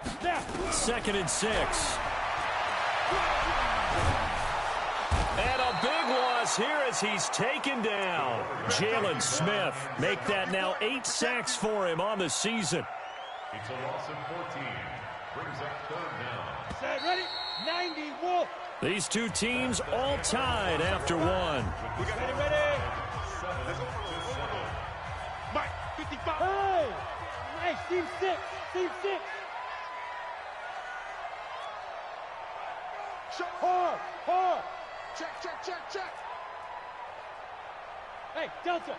2nd and 6. And a big loss here as he's taken down. Jalen Smith make that now 8 sacks for him on the season. It's a loss of 14. Brings up 3rd down. Set, ready? 90, Wolf. These two teams all tied after one. Ready? Mike, 55. Hey! Hey, team 6. Team 6. Hard. Check. Hey, Delta.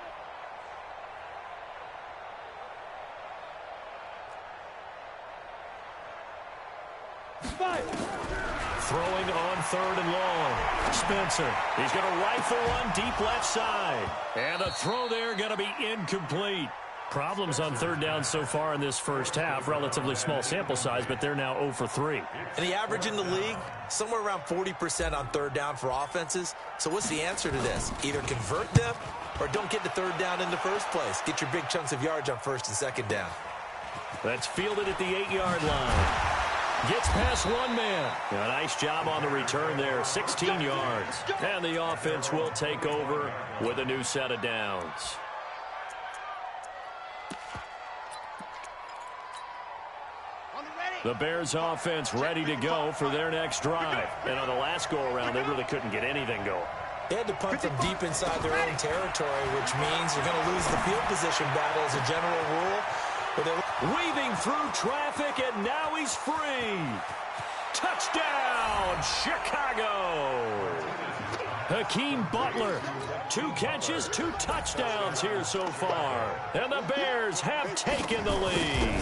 Five. Throwing on 3rd and long. Spencer. He's going to rifle one deep left side. And the throw there going to be incomplete. Problems on 3rd down so far in this first half. Relatively small sample size, but they're now 0 for 3. And the average in the league, somewhere around 40% on 3rd down for offenses. So what's the answer to this? Either convert them or don't get to 3rd down in the first place. Get your big chunks of yards on 1st and 2nd down. That's fielded at the 8-yard line. Gets past one man. A nice job on the return there, 16 yards. And the offense will take over with a new set of downs. The Bears offense ready to go for their next drive. And on the last go-around, they really couldn't get anything going. They had to punt from deep inside their own territory, which means you're going to lose the field position battle as a general rule. Weaving through traffic, and now he's free. Touchdown, Chicago. Hakeem Butler, 2 catches, 2 touchdowns here so far. And the Bears have taken the lead.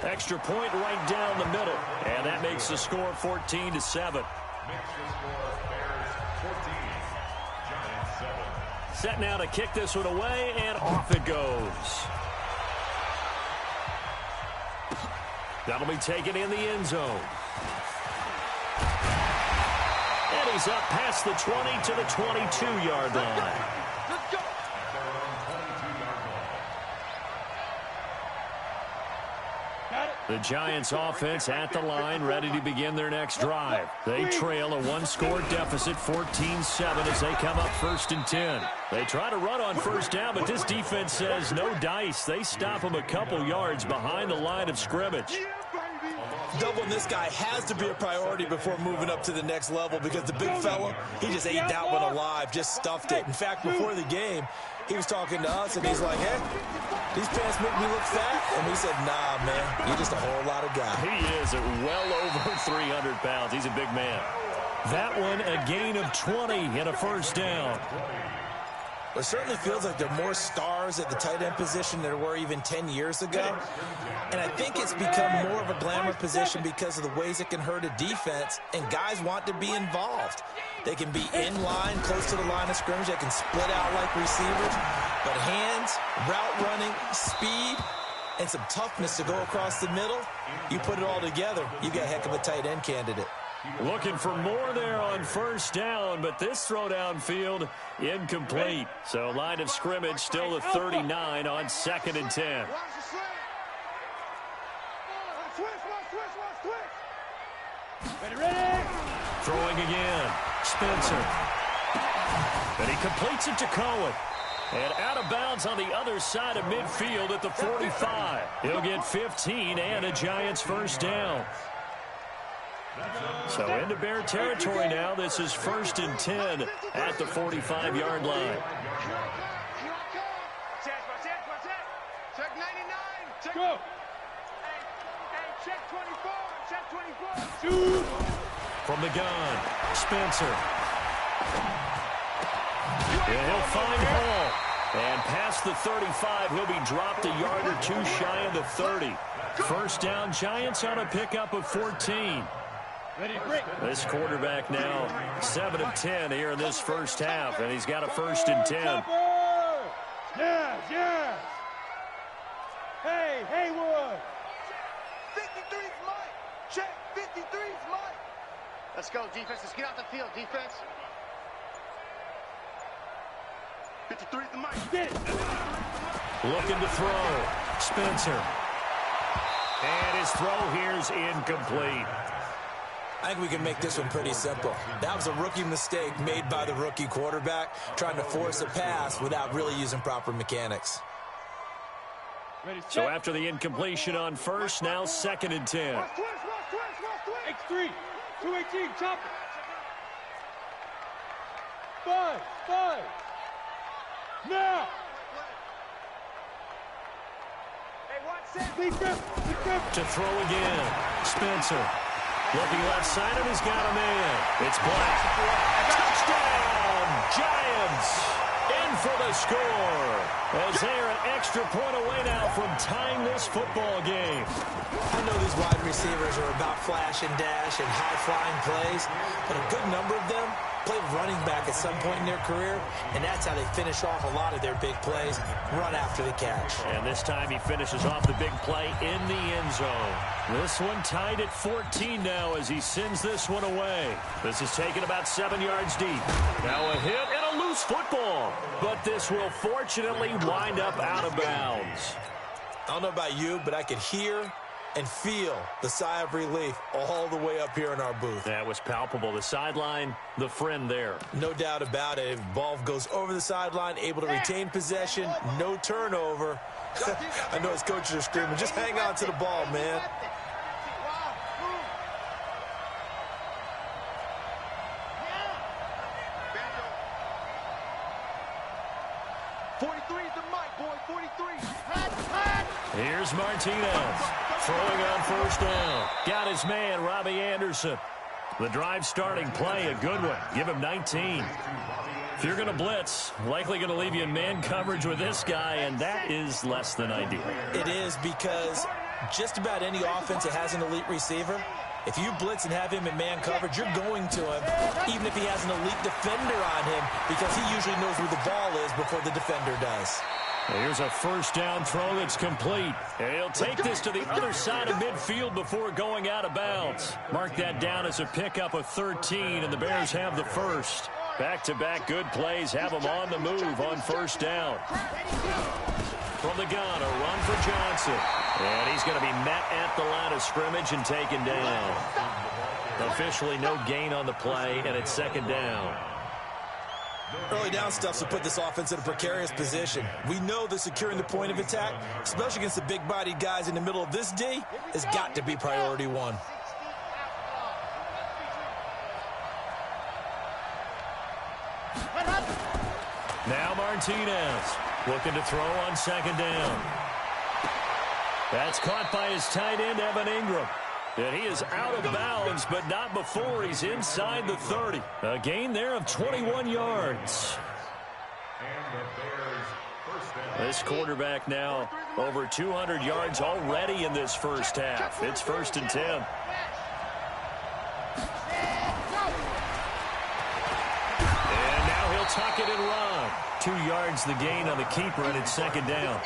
Extra point right down the middle. And that makes the score 14-7. Set now to kick this one away, and off it goes. That'll be taken in the end zone. And he's up past the 20 to the 22-yard line. Let's go. The Giants offense at the line, ready to begin their next drive. They trail a 1-score deficit, 14-7, as they come up 1st and 10. They try to run on 1st down, but this defense says no dice. They stop them a couple yards behind the line of scrimmage. Doubling this guy has to be a priority before moving up to the next level because the big fella, he just ate that one alive, just stuffed it. In fact, before the game, he was talking to us, and he's like, hey, these pants make me look fat. And we said, nah, man, you're just a whole lot of guy. He is at well over 300 pounds. He's a big man. That one, a gain of 20 and a 1st down. It certainly feels like there are more stars at the tight end position than there were even 10 years ago. And I think it's become more of a glamour position because of the ways it can hurt a defense, and guys want to be involved. They can be in line, close to the line of scrimmage. They can split out like receivers. But hands, route running, speed, and some toughness to go across the middle, you put it all together, you got a heck of a tight end candidate. Looking for more there on 1st down, but this throw downfield incomplete. So line of scrimmage still the 39 on 2nd and 10. Ready? Throwing again. Spencer. And he completes it to Cohen. And out of bounds on the other side of midfield at the 45. He'll get 15 and a Giants 1st down. So into Bear territory now. This is 1st and 10 at the 45-yard line. Check 99. Go. Hey, check 24. Check 24. Shoot. From the gun, Spencer. Yeah, he'll find Hall. And past the 35, he'll be dropped a yard or 2 shy of the 30. 1st down, Giants on a pickup of 14. Ready, break. This quarterback now 7 of 10 here in this first half, and he's got a 1st and 10. Yes. Hey, Haywood. 53's Mike. Check, 53's Mike. Let's go, defense. Let's get out the field, defense. 53's the Mike. Get it. Looking to throw. Spencer. And his throw here's incomplete. I think we can make this one pretty simple. That was a rookie mistake made by the rookie quarterback, trying to force a pass without really using proper mechanics. So after the incompletion on first, now 2nd and 10. X3, 218, chop it. 5. Now. To throw again. Spencer. Looking left side, and he's got a man. It's Black. Touchdown, Giants. In for the score. As they're an extra point away now from tying this football game. I know these wide receivers are about flash and dash and high-flying plays, but a good number of them played running back at some point in their career, and that's how they finish off a lot of their big plays, run after the catch. And this time he finishes off the big play in the end zone. This one tied at 14 now as he sends this one away. This is taken about 7 yards deep. Now a hit and a loose football, but this will fortunately wind up out of bounds. I don't know about you, but I could hear and feel the sigh of relief all the way up here in our booth. That was palpable. The sideline, the friend there. No doubt about it. If the ball goes over the sideline, able to retain possession, no turnover. I know his coaches are screaming, just hang on to the ball, man. Here's Martinez throwing on first down. Got his man, Robbie Anderson. The drive starting play, a good one. Give him 19. If you're going to blitz, likely going to leave you in man coverage with this guy, and that is less than ideal. It is, because just about any offense that has an elite receiver, if you blitz and have him in man coverage, you're going to him, even if he has an elite defender on him, because he usually knows where the ball is before the defender does. Here's a first down throw that's complete. And he'll take this to the other side of midfield before going out of bounds. Mark that down as a pickup of 13, and the Bears have the first. Back-to-back good plays have them on the move on first down. From the gun, a run for Johnson. And he's going to be met at the line of scrimmage and taken down. Officially no gain on the play, and it's 2nd down. Early down stuff to put this offense in a precarious position. We know that securing the point of attack, especially against the big-bodied guys in the middle of this D, has got to be priority one. Now Martinez looking to throw on 2nd down. That's caught by his tight end, Evan Ingram. And he is out of bounds, but not before he's inside the 30. A gain there of 21 yards. This quarterback now over 200 yards already in this first half. It's 1st and 10. And now he'll tuck it and run. 2 yards the gain on the keeper, and it's 2nd down.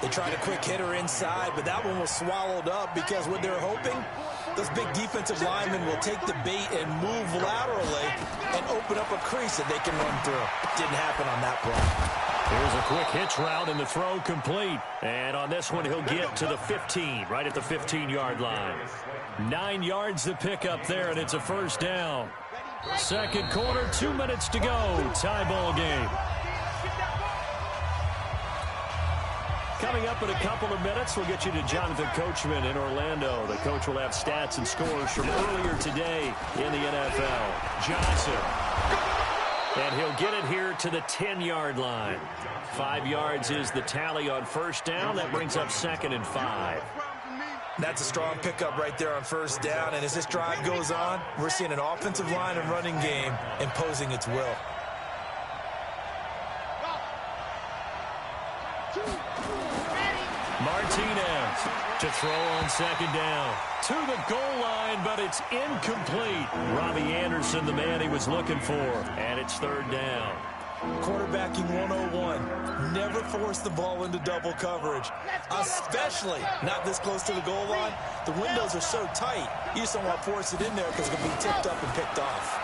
They tried a quick hitter inside, but that one was swallowed up because what they're hoping, those big defensive linemen will take the bait and move laterally and open up a crease that they can run through. Didn't happen on that play. Here's a quick hitch route and the throw complete. And on this one, he'll get to the 15, right at the 15-yard line. 9 yards to pick up there, and it's a first down. Second quarter, 2 minutes to go. Tie ball game. Coming up in a couple of minutes, we'll get you to Jonathan Coachman in Orlando. The coach will have stats and scores from earlier today in the NFL. Johnson. And he'll get it here to the 10-yard line. 5 yards is the tally on first down. That brings up 2nd and 5. That's a strong pickup right there on first down. And as this drive goes on, we're seeing an offensive line and running game imposing its will. Martinez to throw on 2nd down. To the goal line, but it's incomplete. Robbie Anderson, the man he was looking for. And it's 3rd down. Quarterbacking 101. Never force the ball into double coverage, especially not this close to the goal line. The windows are so tight, you just don't want to force it in there because it'll be tipped up and picked off.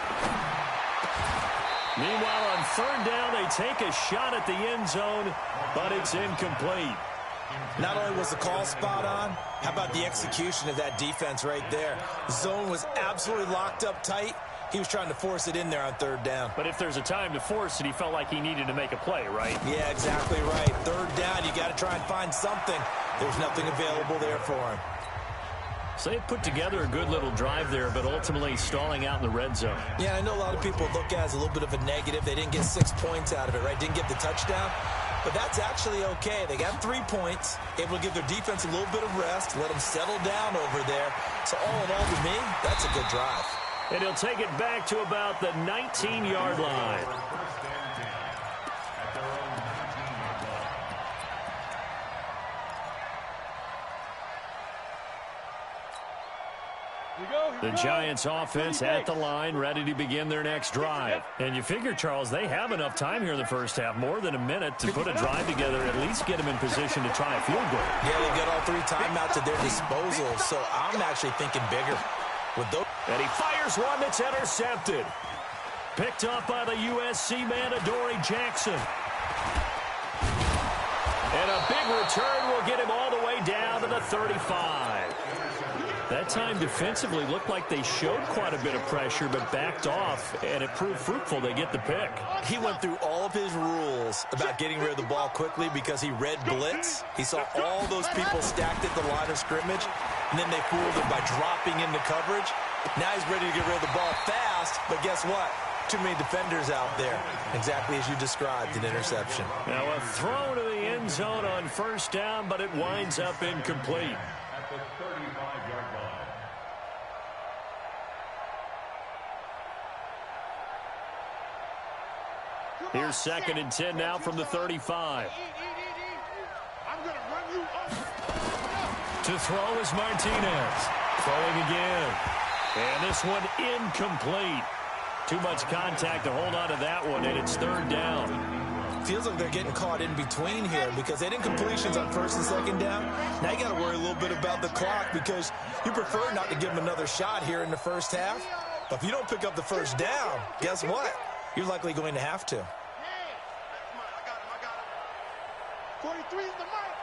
Meanwhile, on 3rd down, they take a shot at the end zone, but it's incomplete. Not only was the call spot on, how about the execution of that defense right there? The zone was absolutely locked up tight. He was trying to force it in there on third down. But if there's a time to force it, he felt like he needed to make a play, right? Yeah, exactly right. Third down, you got to try and find something. There's nothing available there for him. So they put together a good little drive there, but ultimately stalling out in the red zone. Yeah, I know a lot of people look at it as a little bit of a negative. They didn't get 6 points out of it, right? Didn't get the touchdown. But that's actually okay. They got 3 points, able to give their defense a little bit of rest, let them settle down over there. So all in all, to me, that's a good drive. And he'll take it back to about the 19-yard line. The Giants offense at the line, ready to begin their next drive. And you figure, Charles, they have enough time here in the first half, more than a minute, to put a drive together, at least get them in position to try a field goal. Yeah, they've got all 3 timeouts at their disposal, so I'm actually thinking bigger. With those. And he fires one that's intercepted. Picked up by the USC man, Adoree Jackson. And a big return will get him all the way down to the 35. That time defensively looked like they showed quite a bit of pressure but backed off, and it proved fruitful. They get the pick. He went through all of his rules about getting rid of the ball quickly because he read blitz. He saw all those people stacked at the line of scrimmage, and then they fooled him by dropping into coverage. Now he's ready to get rid of the ball fast, but guess what? Too many defenders out there. Exactly as you described, an interception. Now a throw to the end zone on first down, but it winds up incomplete. At the 35-yard line. Here's 2nd and 10 now from the 35. I'm gonna run you over. To throw is Martinez. Throwing again. And this one incomplete. Too much contact to hold on to that one, and it's 3rd down. Feels like they're getting caught in between here because they did completions on 1st and 2nd down. Now you got to worry a little bit about the clock because you prefer not to give them another shot here in the first half. But if you don't pick up the 1st down, guess what? You're likely going to have to. Hey, that's mine. I got him. 43 is the mark.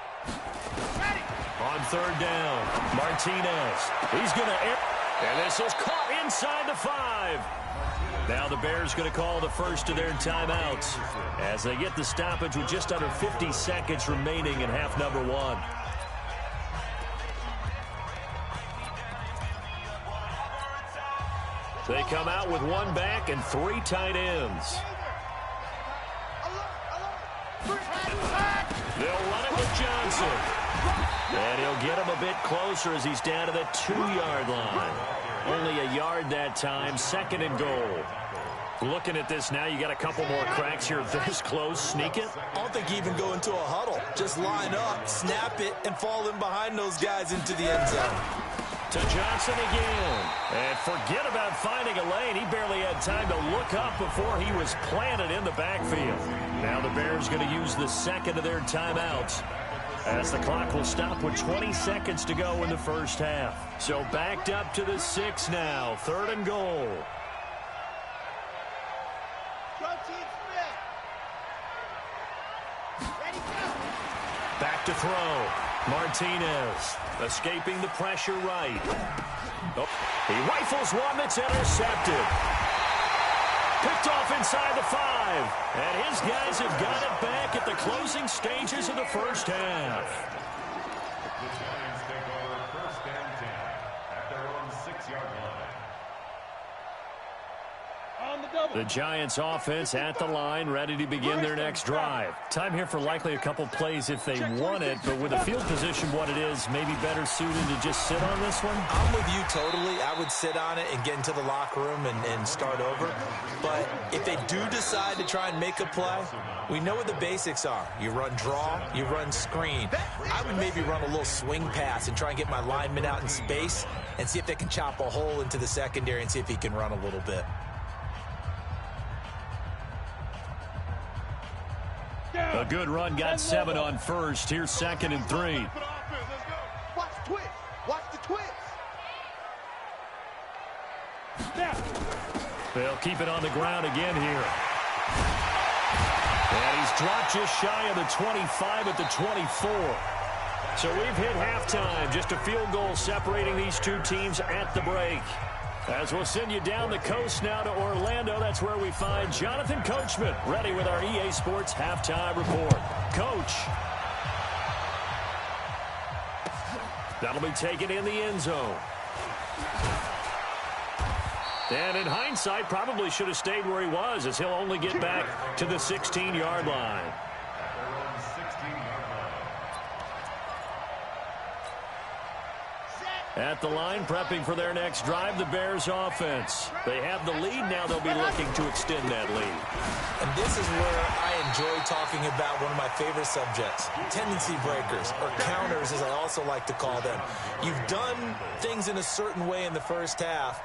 Ready. On 3rd down, Martinez. He's going to air. And this is caught inside the 5. Now the Bears going to call the first of their timeouts as they get the stoppage with just under 50 seconds remaining in half number 1. They come out with 1 back and 3 tight ends. They'll run it with Johnson. And he'll get him a bit closer as he's down to the 2-yard line. Only a yard that time, 2nd and goal. Looking at this now, you got a couple more cracks here. This close, sneak it. I don't think you even go into a huddle. Just line up, snap it, and fall in behind those guys into the end zone. To Johnson again. And forget about finding a lane. He barely had time to look up before he was planted in the backfield. Now the Bears going to use the 2nd of their timeouts, as the clock will stop with 20 seconds to go in the first half. So backed up to the 6 now. 3rd and goal. Back to throw. Martinez escaping the pressure right. Oh, he rifles one that's intercepted. Picked off inside the 5. And his guys have got it back at the closing stages of the first half. The Giants take over 1st and 10 at their own 6-yard line. The Giants offense at the line, ready to begin their next drive. Time here for likely a couple plays if they want it, but with the field position what it is, maybe better suited to just sit on this one? I'm with you totally. I would sit on it and get into the locker room and start over. But if they do decide to try and make a play, we know what the basics are. You run draw, you run screen. I would maybe run a little swing pass and try and get my lineman out in space and see if they can chop a hole into the secondary and see if he can run a little bit. A good run, got 7 on first. Here's 2nd and 3. Watch the twist. Watch the twist. They'll keep it on the ground again here. And he's dropped just shy of the 25 at the 24. So we've hit halftime. Just a field goal separating these two teams at the break. As we'll send you down the coast now to Orlando, that's where we find Jonathan Coachman, ready with our EA Sports halftime report. Coach. That'll be taken in the end zone. And in hindsight, probably should have stayed where he was, as he'll only get back to the 16-yard line. At the line, prepping for their next drive, the Bears offense. They have the lead. Now they'll be looking to extend that lead. And this is where I enjoy talking about one of my favorite subjects, tendency breakers, or counters, as I also like to call them. You've done things in a certain way in the first half,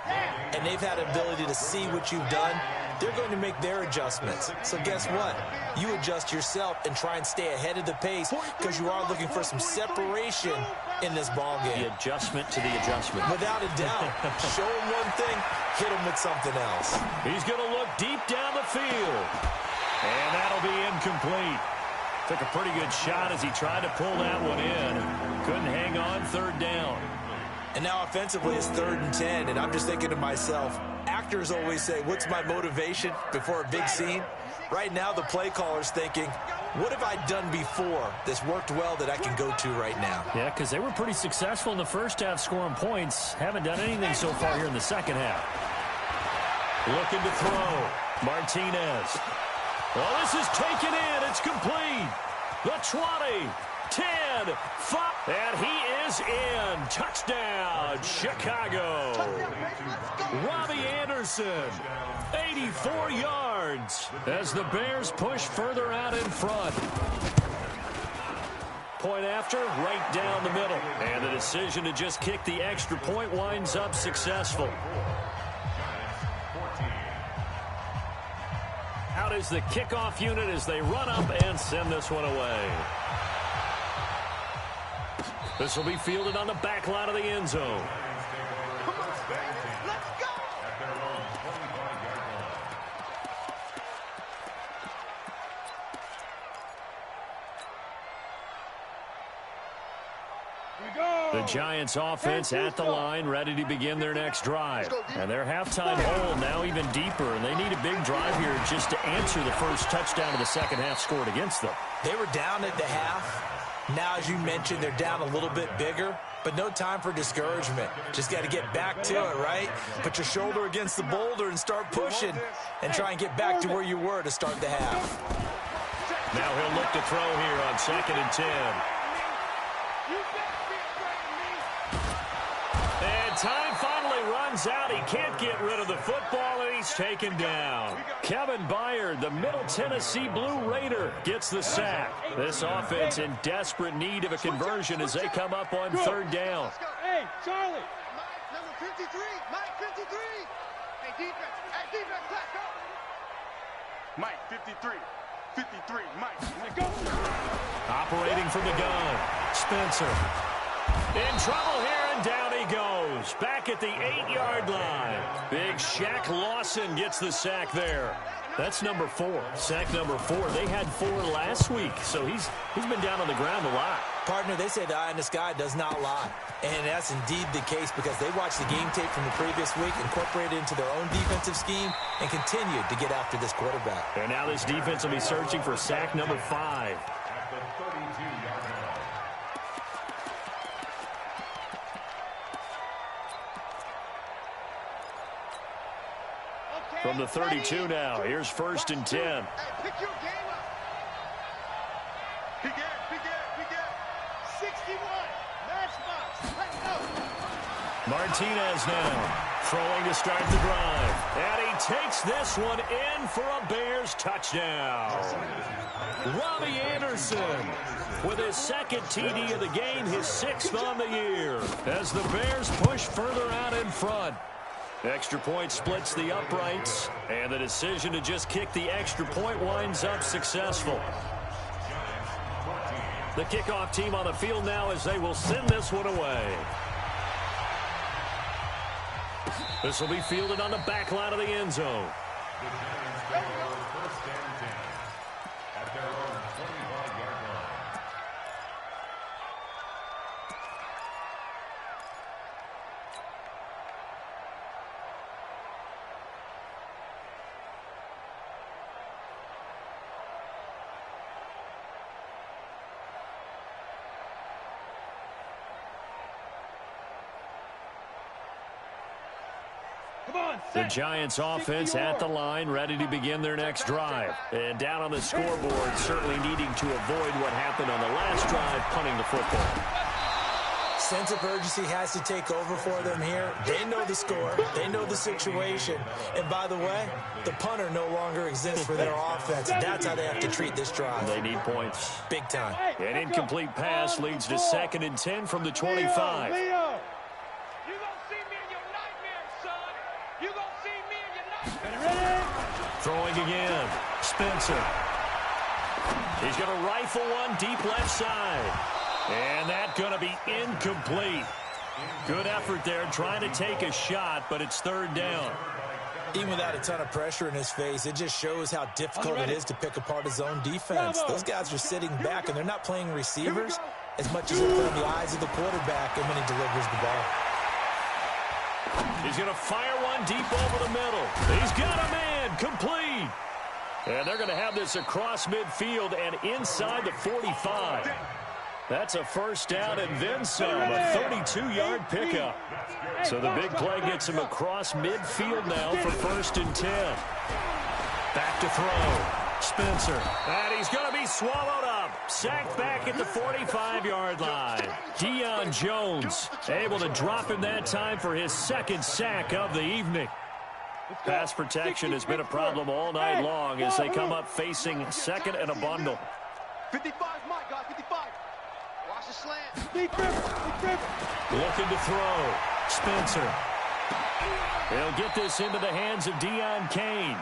and they've had ability to see what you've done. They're going to make their adjustments. So guess what? You adjust yourself and try and stay ahead of the pace, because you are looking for some separation in this ball game. The adjustment to the adjustment. Without a doubt. Show him one thing, hit him with something else. He's going to look deep down the field. And that'll be incomplete. Took a pretty good shot as he tried to pull that one in. Couldn't hang on, third down. And now offensively it's 3rd and 10, and I'm just thinking to myself, actors always say, what's my motivation before a big scene? Right now the play caller's thinking, what have I done before that's worked well that I can go to right now? Yeah, because they were pretty successful in the first half scoring points. Haven't done anything so far here in the second half. Looking to throw. Martinez. Well, this is taken in. It's complete. The 20, 10, 5. And he is in. Touchdown, Chicago. Robbie Anderson, 84 yards as the Bears push further out in front. Point after, right down the middle. And the decision to just kick the extra point winds up successful. Out is the kickoff unit as they run up and send this one away. This will be fielded on the back line of the end zone. The Giants offense at the line, ready to begin their next drive. And their halftime hole now even deeper, and they need a big drive here just to answer the first touchdown of the second half scored against them. They were down at the half. Now, as you mentioned, they're down a little bit bigger, but no time for discouragement. Just got to get back to it, right? Put your shoulder against the boulder and start pushing and try and get back to where you were to start the half. Now he'll look to throw here on 2nd and 10. And time finally runs out. He can't get rid of the football, and he's taken down. Kevin Byard, the Middle Tennessee Blue Raider, gets the sack. This offense in desperate need of a conversion as they come up on 3rd down. Hey, Charlie. Mike, number 53. Mike, 53. Hey, defense. Hey, defense. Let's go. Mike, 53. 53. Mike. Go. Operating from the gun. Spencer. In trouble here, and down he goes. Back at the 8-yard line. Big Shaq Lawson gets the sack there. That's number 4. Sack number 4. They had 4 last week, so he's been down on the ground a lot. Partner, they say the eye in the sky does not lie. And that's indeed the case because they watched the game tape from the previous week, incorporated it into their own defensive scheme, and continued to get after this quarterback. And now this defense will be searching for sack number 5. From the 32 now, here's 1st and 10. Hey, pick your game up. Big gap, big gap, big gap. 61. Matchbox. Let's go. Martinez now throwing to start the drive. And he takes this one in for a Bears touchdown. Robbie Anderson with his 2nd TD of the game, his 6th on the year, as the Bears push further out in front. Extra point splits the uprights, and the decision to just kick the extra point winds up successful. The kickoff team on the field now as they will send this one away. This will be fielded on the back line of the end zone. The Giants offense at the line, ready to begin their next drive. And down on the scoreboard, certainly needing to avoid what happened on the last drive, punting the football. Sense of urgency has to take over for them here. They know the score. They know the situation. And by the way, the punter no longer exists for their offense. And that's how they have to treat this drive. They need points. Big time. An incomplete pass leads to 2nd and 10 from the 25. Throwing again. Spencer. He's going to rifle one deep left side. And that's going to be incomplete. Good effort there trying to take a shot, but it's 3rd down. Even without a ton of pressure in his face, it just shows how difficult it is to pick apart his own defense. Those guys are sitting back, and they're not playing receivers as much as they're putting the eyes of the quarterback and when he delivers the ball. He's going to fire one deep over the middle. He's got a man, complete. And they're going to have this across midfield and inside the 45. That's a 1st down and then some, a 32-yard pickup. So the big play gets him across midfield now for 1st and 10. Back to throw. Spencer. And he's going to be swallowed up. Sacked back at the 45-yard line. Deion Jones able to drop him that time for his 2nd sack of the evening. Pass protection has been a problem all night long as they come up facing 2nd and a bundle. 55, Mike, guys, 55. Watch the slant. Looking to throw. Spencer. He'll get this into the hands of Deion Kane.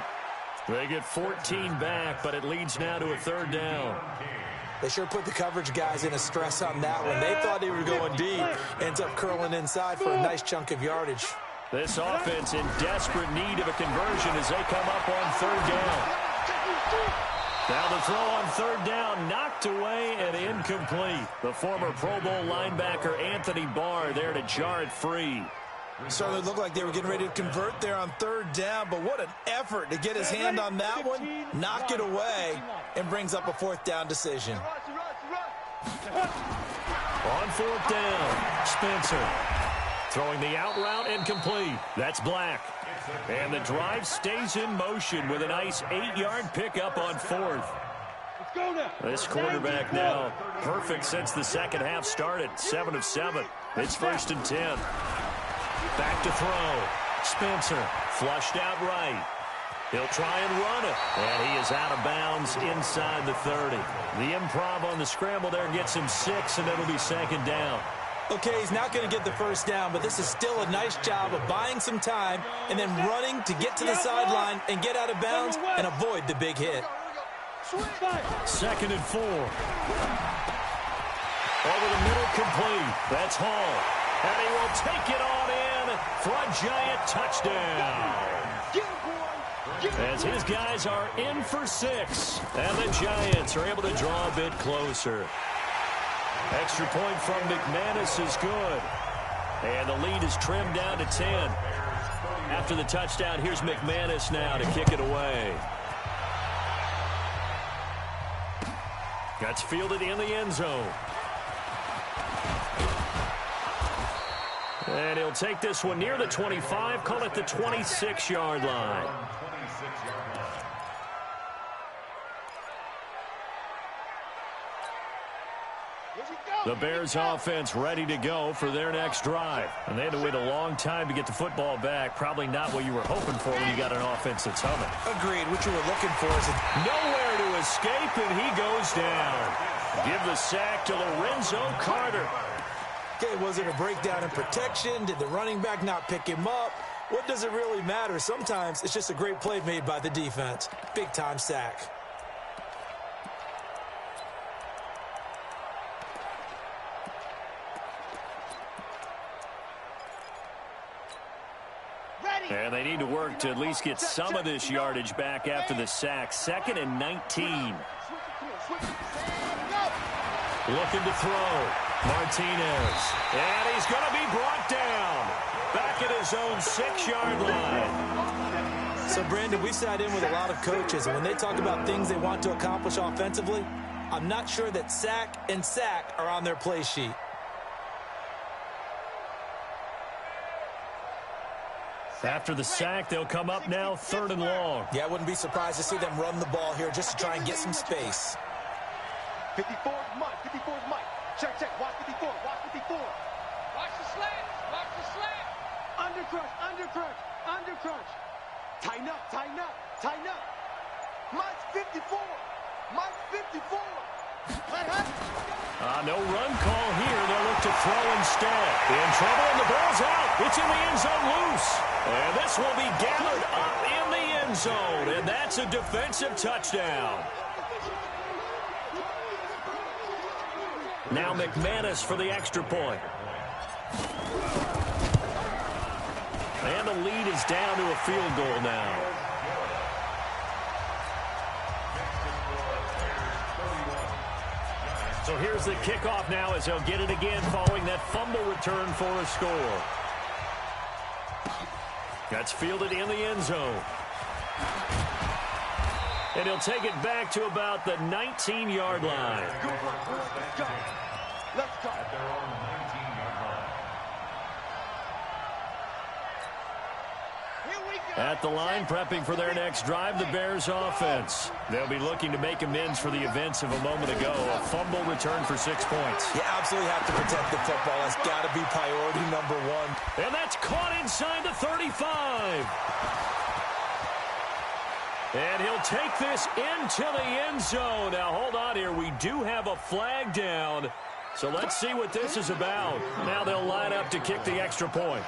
They get 14 back, but it leads now to a 3rd down. They sure put the coverage guys in a stress on that one. They thought they were going deep. Ends up curling inside for a nice chunk of yardage. This offense in desperate need of a conversion as they come up on 3rd down. Now the throw on 3rd down, knocked away and incomplete. The former Pro Bowl linebacker Anthony Barr there to jar it free. Certainly looked like they were getting ready to convert there on 3rd down, but what an effort to get his hand on that one, knock it away, and brings up a 4th down decision. On 4th down, Spencer. Throwing the out route incomplete. That's Black. And the drive stays in motion with a nice 8-yard pickup on 4th. This quarterback now perfect since the 2nd half started. 7 of 7. It's 1st and 10. Back to throw. Spencer flushed out right. He'll try and run it. And he is out of bounds inside the 30. The improv on the scramble there gets him 6, and it'll be 2nd down. Okay, he's not going to get the 1st down, but this is still a nice job of buying some time and then running to get to the sideline and get out of bounds and avoid the big hit. 2nd and 4. Over the middle, complete. That's Hall. And he will take it on in for a Giant touchdown. As his guys are in for 6. And the Giants are able to draw a bit closer. Extra point from McManus is good. And the lead is trimmed down to 10. After the touchdown, here's McManus now to kick it away. That's fielded in the end zone. And he'll take this one near the 25, call it the 26-yard line. The Bears offense ready to go for their next drive. And they had to wait a long time to get the football back. Probably not what you were hoping for when you got an offense that's humming. Agreed. What you were looking for is nowhere to escape, and he goes down. Give the sack to Lorenzo Carter. Okay, was it a breakdown in protection? Did the running back not pick him up? What does it really matter? Sometimes it's just a great play made by the defense. Big-time sack. And they need to work to at least get some of this yardage back after the sack. 2nd and 19. Looking to throw. Martinez. And he's going to be brought down. Back at his own 6-yard line. So, Brandon, we sat in with a lot of coaches, and when they talk about things they want to accomplish offensively, I'm not sure that sack and sack are on their play sheet. After the sack, they'll come up now 3rd and long. Yeah, I wouldn't be surprised to see them run the ball here just to try and get some space. 54 is Mike. 54 is Mike. Check, check. Watch 54. Watch 54. Watch the slant. Watch the slant. Under crunch. Under crunch. Under crunch. Tighten up. Tighten up. Tighten up. Mike's 54. Mike's 54. No run call here. They'll look to throw instead. In trouble, and the ball's out. It's in the end zone loose. And this will be gathered up in the end zone. And that's a defensive touchdown. Now McManus for the extra point. And the lead is down to a field goal now. So here's the kickoff now as they'll get it again following that fumble return for a score. That's fielded in the end zone. And he'll take it back to about the 19-yard line. Let's go. At the line, prepping for their next drive, the Bears offense. They'll be looking to make amends for the events of a moment ago. A fumble return for 6 points. You absolutely have to protect the football. That's got to be priority number one. And that's caught inside the 35. And he'll take this into the end zone. Now, hold on here. We do have a flag down. So let's see what this is about. Now they'll line up to kick the extra point.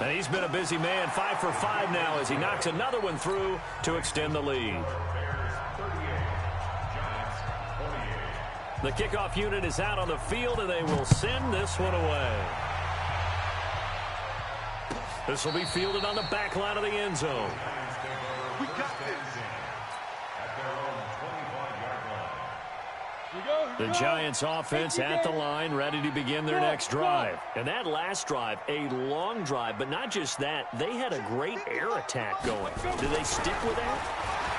And he's been a busy man, 5 for 5 now as he knocks another one through to extend the lead. The kickoff unit is out on the field, and they will send this one away. This will be fielded on the back line of the end zone. We got this. The Giants offense at the line, ready to begin their next drive. And that last drive, a long drive, but not just that, they had a great air attack going. Do they stick with that?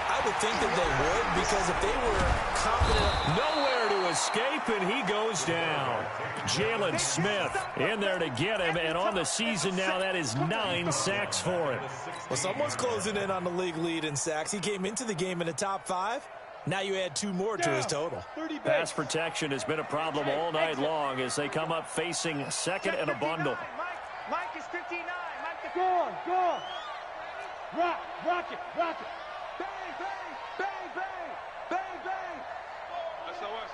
I would think that they would, because if they were confident. Nowhere to escape, and he goes down. Jalen Smith in there to get him, and on the season now, that is 9 sacks for him. Well, someone's closing in on the league lead in sacks. He came into the game in the top 5. Now you add 2 more to his total. Pass protection has been a problem all night long as they come up facing second and a bundle. Mike is 59. Mike is Go on, go on. Rock it, rock it. bang, bang, bang, bang, bang, bang. SOS.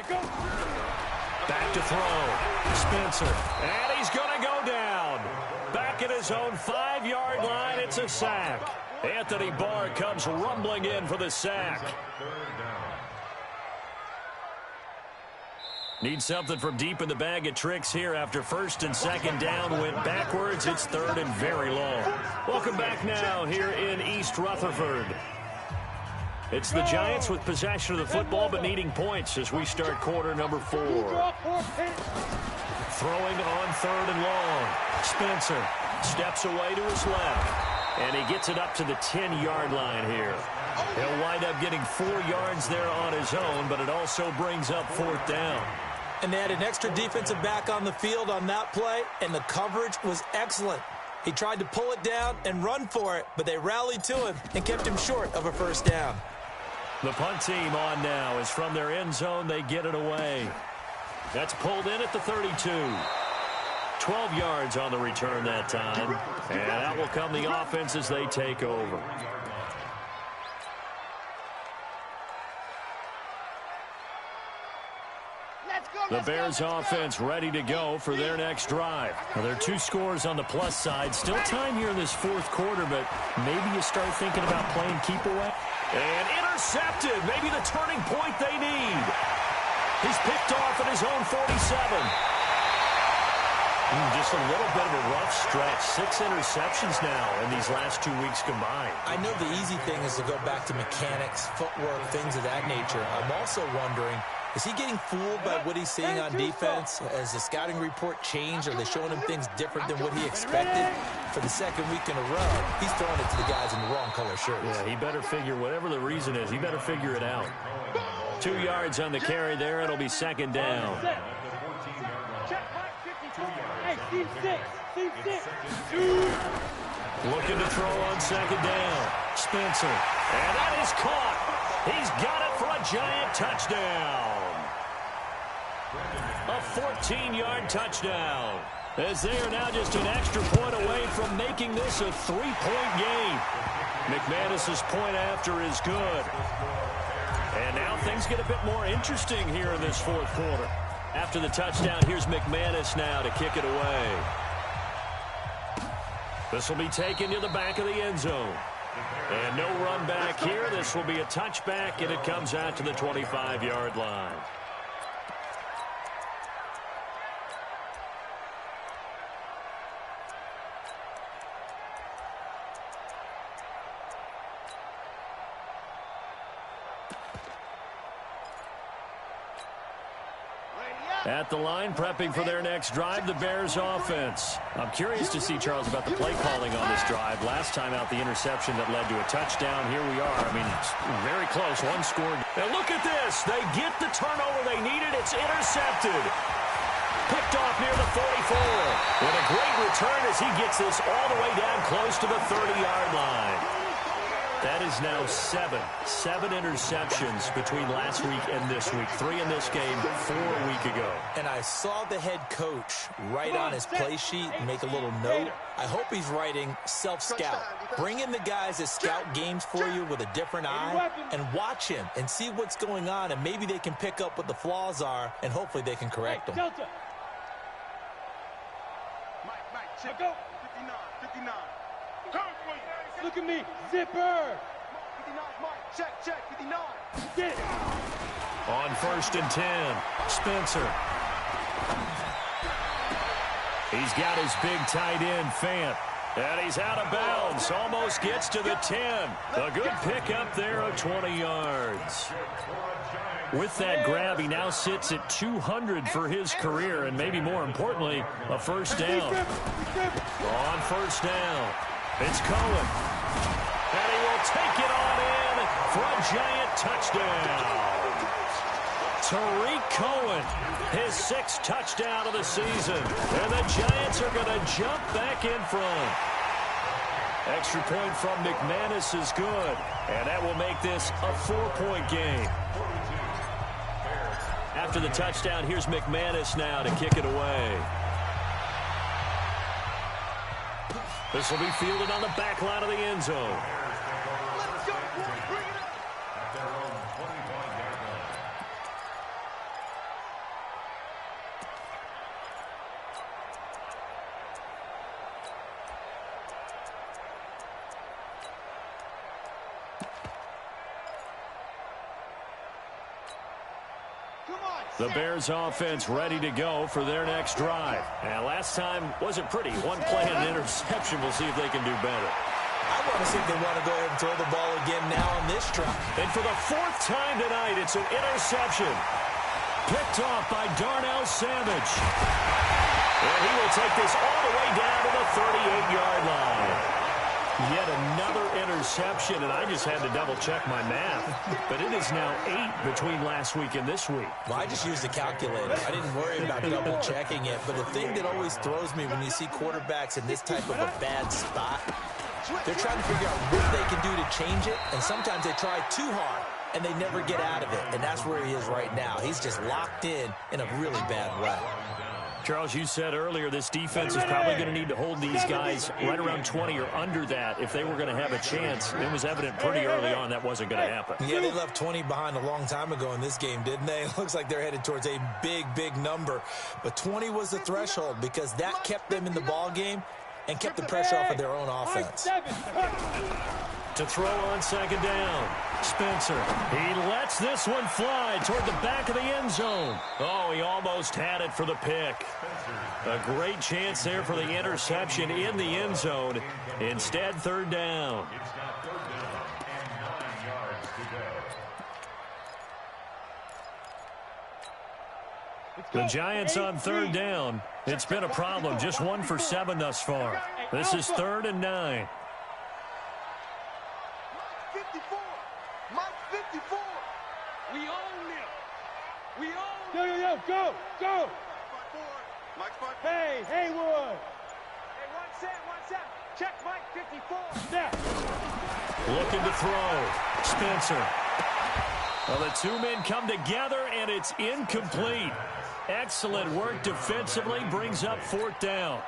Go. Back to throw. Spencer. And he's going to go down. Back at his own 5-yard line. It's a sack. Anthony Barr comes rumbling in for the sack. Need something from deep in the bag of tricks here after 1st and 2nd down went backwards. It's 3rd and very long. Welcome back now here in East Rutherford. It's the Giants with possession of the football but needing points as we start quarter number 4. Throwing on 3rd and long. Spencer steps away to his left. And he gets it up to the 10-yard line here. He'll wind up getting 4 yards there on his own, but it also brings up 4th down. And they had an extra defensive back on the field on that play, and the coverage was excellent. He tried to pull it down and run for it, but they rallied to him and kept him short of a 1st down. The punt team on now is from their end zone. They get it away. That's pulled in at the 32. 12 yards on the return that time. And out will come the offense as they take over. The Bears offense ready to go for their next drive. Well, there are 2 scores on the plus side. Still time here in this 4th quarter, but maybe you start thinking about playing keep away. And intercepted. Maybe the turning point they need. He's picked off at his own 47. Just a little bit of a rough stretch. 6 interceptions now in these last 2 weeks combined. I know the easy thing is to go back to mechanics, footwork, things of that nature. I'm also wondering, is he getting fooled by what he's seeing on defense? Has the scouting report changed? Are they showing him things different than what he expected? For the 2nd week in a row, he's throwing it to the guys in the wrong color shirts. Yeah, he better figure, whatever the reason is, he better figure it out. 2 yards on the carry there. It'll be 2nd down. Team 6. Team 6. Looking to throw on second down. Spencer. And that is caught. He's got it for a Giant touchdown. A 14-yard touchdown. As they are now just an extra point away from making this a 3-point game. McManus's point after is good. And now things get a bit more interesting here in this fourth quarter. After the touchdown, here's McManus now to kick it away. This will be taken to the back of the end zone. And no run back here. This will be a touchback, and it comes out to the 25-yard line. At the line, prepping for their next drive, the Bears offense. I'm curious to see, Charles, about the play calling on this drive. Last time out, the interception that led to a touchdown. Here we are. I mean, it's very close. One score. And look at this. They get the turnover they needed. It's intercepted. Picked off near the 44. And a great return as he gets this all the way down close to the 30-yard line. That is now seven interceptions between last week and this week. 3 in this game, 4 a week ago. And I saw the head coach write on his play sheet and make a little note. I hope he's writing self-scout. Bring in the guys that scout games for you with a different eye and watch him and see what's going on, and maybe they can pick up what the flaws are, and hopefully they can correct them. Delta. Mike, check. Go. 59. Look at me. Zipper. 59, Mike. Check. 59. Get it. On 1st and 10, Spencer. He's got his big tight end, Fant. And he's out of bounds. Almost gets to the 10. A good pickup there of 20 yards. With that grab, he now sits at 200 for his career, and maybe more importantly, a first down. On 1st down, it's Cohen. And he will take it on in for a Giant touchdown. Tariq Cohen, his 6th touchdown of the season. And the Giants are going to jump back in front. Extra point from McManus is good. And that will make this a 4-point game. After the touchdown, here's McManus now to kick it away. This will be fielded on the back line of the end zone. The Bears offense ready to go for their next drive. And last time wasn't pretty. One play and an interception. We'll see if they can do better. I want to see if they want to go ahead and throw the ball again now on this drive. And for the 4th time tonight, it's an interception. Picked off by Darnell Savage. And he will take this all the way down to the 38-yard line. Yet another interception, and I just had to double-check my math. But it is now 8 between last week and this week. Well, I just used the calculator. I didn't worry about double-checking it. But the thing that always throws me when you see quarterbacks in this type of a bad spot, they're trying to figure out what they can do to change it, and sometimes they try too hard, and they never get out of it. And that's where he is right now. He's just locked in a really bad way. Charles, you said earlier this defense is probably going to need to hold these guys right around 20 or under that if they were going to have a chance. It was evident pretty early on that wasn't going to happen. Yeah, they left 20 behind a long time ago in this game, didn't they? It looks like they're headed towards a big number. But 20 was the threshold because that kept them in the ball game and kept the pressure off of their own offense. To throw on second down, Spencer. He lets this one fly toward the back of the end zone. Oh, he almost had it for the pick. A great chance there for the interception in the end zone. Instead, 3rd down. It's got 3rd down and 9 yards to go. The Giants on 3rd down. It's been a problem. Just 1 for 7 thus far. This is 3rd and 9. 54. Mike 54. We own them. We own them. Yo, go. Hey, Haywood. Hey, one set. Check, Mike, 54. Snap. Looking to throw. Spencer. Well, the two men come together, and it's incomplete. Excellent work defensively. Brings up fourth down.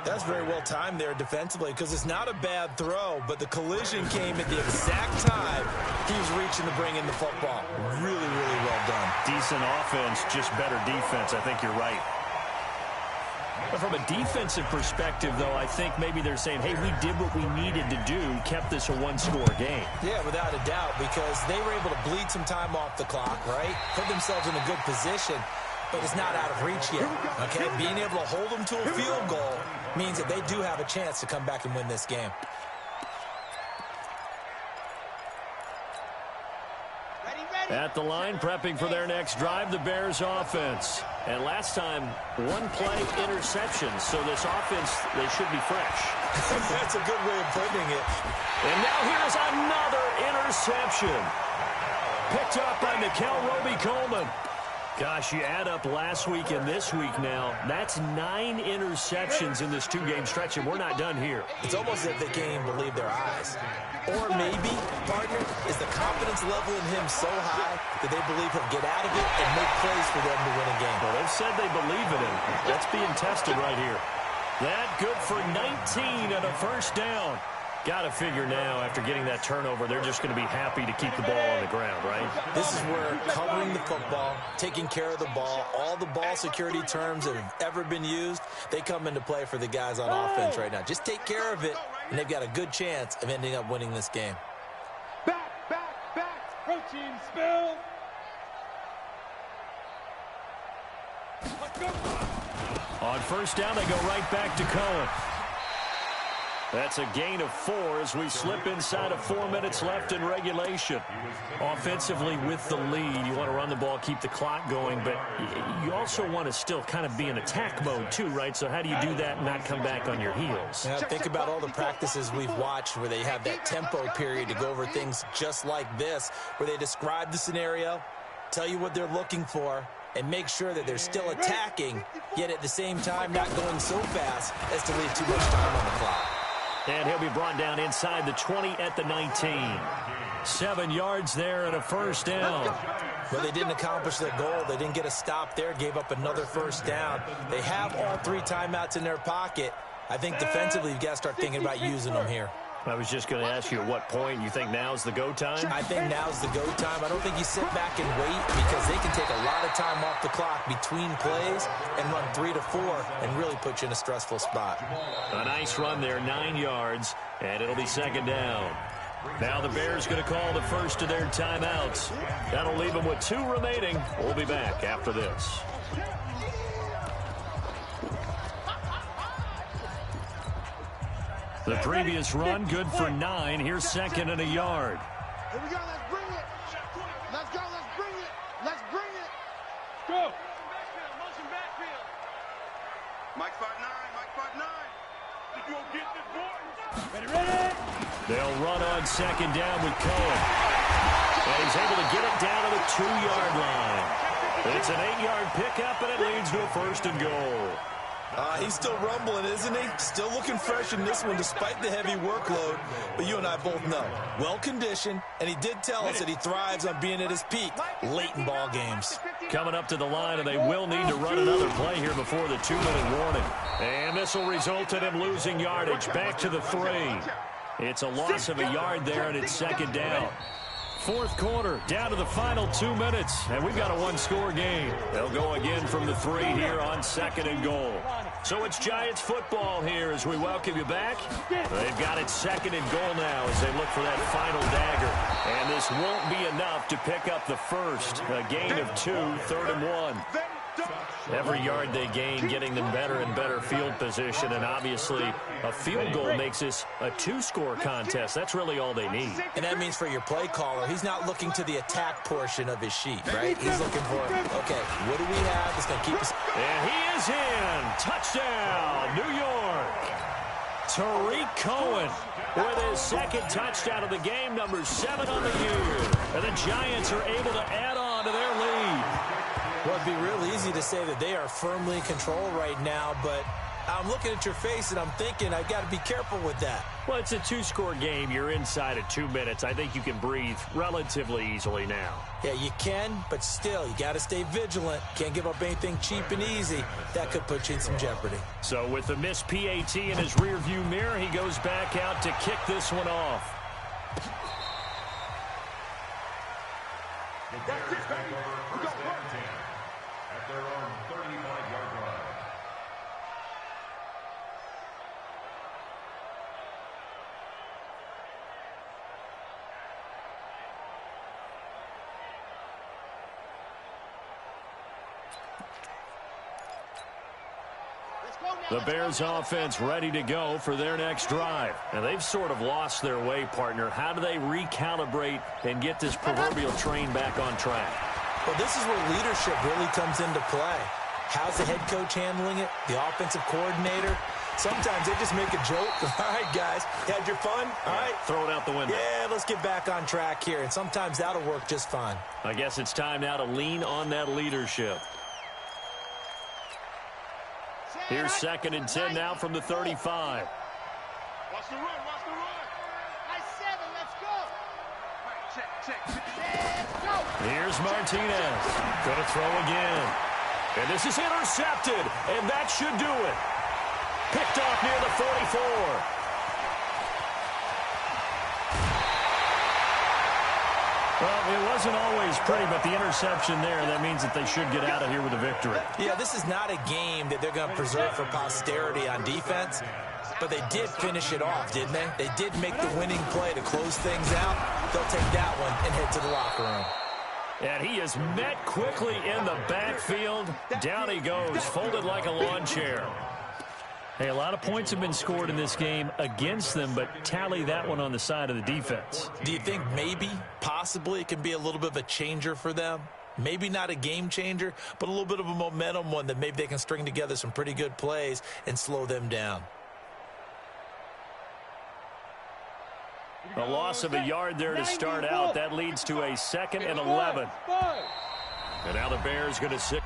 That's very well timed there defensively because it's not a bad throw, but the collision came at the exact time he was reaching to bring in the football. Really, really well done. Decent offense, just better defense. I think you're right. But from a defensive perspective, though, I think maybe they're saying, hey, we did what we needed to do, kept this a one-score game. Yeah, without a doubt, because they were able to bleed some time off the clock, right? Put themselves in a good position, but it's not out of reach yet, okay? Being able to hold them to a field goal means that they do have a chance to come back and win this game. At the line, prepping for their next drive, the Bears offense. And last time, one play interception, so this offense, they should be fresh. That's a good way of putting it. And now here's another interception. Picked up by Nickel Roby-Coleman. Gosh, you add up last week and this week now, that's 9 interceptions in this two-game stretch, and we're not done here. It's almost as if they can't even believe their eyes. Or maybe, partner, is the confidence level in him so high that they believe he'll get out of it and make plays for them to win a game. Well, they've said they believe in him. That's being tested right here. That good for 19 and a first down. Got to figure now, after getting that turnover, they're just going to be happy to keep the ball on the ground, right? This is where covering the football, taking care of the ball, all the ball security terms that have ever been used, they come into play for the guys on offense right now. Just take care of it, and they've got a good chance of ending up winning this game. Back. Protein spill. Let's go. On first down, they go right back to Cohen. That's a gain of 4 as we slip inside of 4 minutes left in regulation. Offensively with the lead, you want to run the ball, keep the clock going, but you also want to still kind of be in attack mode too, right? So how do you do that and not come back on your heels? Now, think about all the practices we've watched where they have that tempo period to go over things just like this, where they describe the scenario, tell you what they're looking for, and make sure that they're still attacking, yet at the same time not going so fast as to leave too much time on the clock. And he'll be brought down inside the 20 at the 19. 7 yards there and a first down. Well, they didn't accomplish their goal. They didn't get a stop there, gave up another first down. They have all 3 timeouts in their pocket. I think defensively you've got to start thinking about using them here. I was just going to ask you at what point you think now's the go time? I think now's the go time. I don't think you sit back and wait because they can take a lot of time off the clock between plays and run 3 to 4 and really put you in a stressful spot. A nice run there, 9 yards, and it'll be second down. Now the Bears going to call the first of their timeouts. That'll leave them with 2 remaining. We'll be back after this. The previous run, good for 9. Here's second and a yard. Here we go, let's bring it. Let's go, let's bring it. Let's bring it. Go. Motion backfield. Mike 5'9", You gonna get this, boy? Ready. They'll run on second down with Cohen. And he's able to get it down to the 2-yard line. It's an 8-yard pickup, and it leads to a first and goal. He's still rumbling, isn't he? Still looking fresh in this one despite the heavy workload. But you and I both know, well-conditioned, and he did tell us that he thrives on being at his peak late in ball games. Coming up to the line, and they will need to run another play here before the 2-minute warning. And this will result in him losing yardage back to the 3. It's a loss of a yard there, and it's second down. Fourth quarter, down to the final 2 minutes, and we've got a 1-score game. They'll go again from the 3 here on second and goal. So it's Giants football here as we welcome you back. They've got it second and goal now as they look for that final dagger. And this won't be enough to pick up the first. A gain of 2, 3rd and 1. Every yard they gain, getting them better and better field position, and obviously a field goal makes this a 2-score contest. That's really all they need. And that means for your play caller, he's not looking to the attack portion of his sheet, right? He's looking for, okay, what do we have that's going to keep us? And he is in. Touchdown, New York. Tariq Cohen with his second touchdown of the game, number 7 on the year. And the Giants are able to add on to their lead. Well, it'd be real easy to say that they are firmly in control right now, but I'm looking at your face and I'm thinking I got to be careful with that. Well, it's a two-score game. You're inside of 2 minutes. I think you can breathe relatively easily now. Yeah, you can, but still, you got to stay vigilant. Can't give up anything cheap and easy. That could put you in some jeopardy. So with the missed PAT in his rearview mirror, he goes back out to kick this one off. That's it, baby. We go first and 10 at their own 35-yard line. The Bears offense ready to go for their next drive. And they've sort of lost their way, partner. How do they recalibrate and get this proverbial train back on track? Well, this is where leadership really comes into play. How's the head coach handling it? The offensive coordinator? Sometimes they just make a joke. All right, guys, you had your fun? All right. Throw it out the window. Yeah, let's get back on track here. And sometimes that'll work just fine. I guess it's time now to lean on that leadership. Here's 2nd and 10 now from the 35. Watch the run, watch the run. Nice 7, let's go. Check. Let's go. Here's Martinez. Going to throw again. And this is intercepted, and that should do it. Picked off near the 44. Well, it wasn't always pretty, but the interception there, that means that they should get out of here with a victory. Yeah, this is not a game that they're going to preserve for posterity on defense, but they did finish it off, didn't they? They did make the winning play to close things out. They'll take that one and head to the locker room. And he is met quickly in the backfield. Down he goes, folded like a lawn chair. Hey, a lot of points have been scored in this game against them, but tally that one on the side of the defense. Do you think maybe, possibly, it can be a little bit of a changer for them? Maybe not a game changer, but a little bit of a momentum one that maybe they can string together some pretty good plays and slow them down. A loss of a yard there to start out. That leads to a 2nd and 11. And now the Bears going to sit.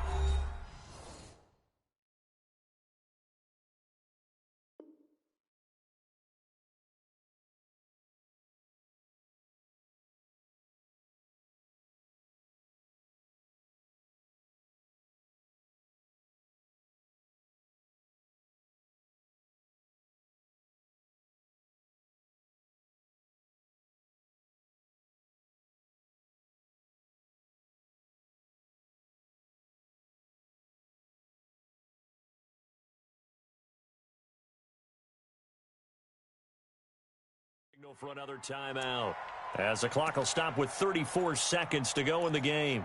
For another timeout as the clock will stop with 34 seconds to go in the game.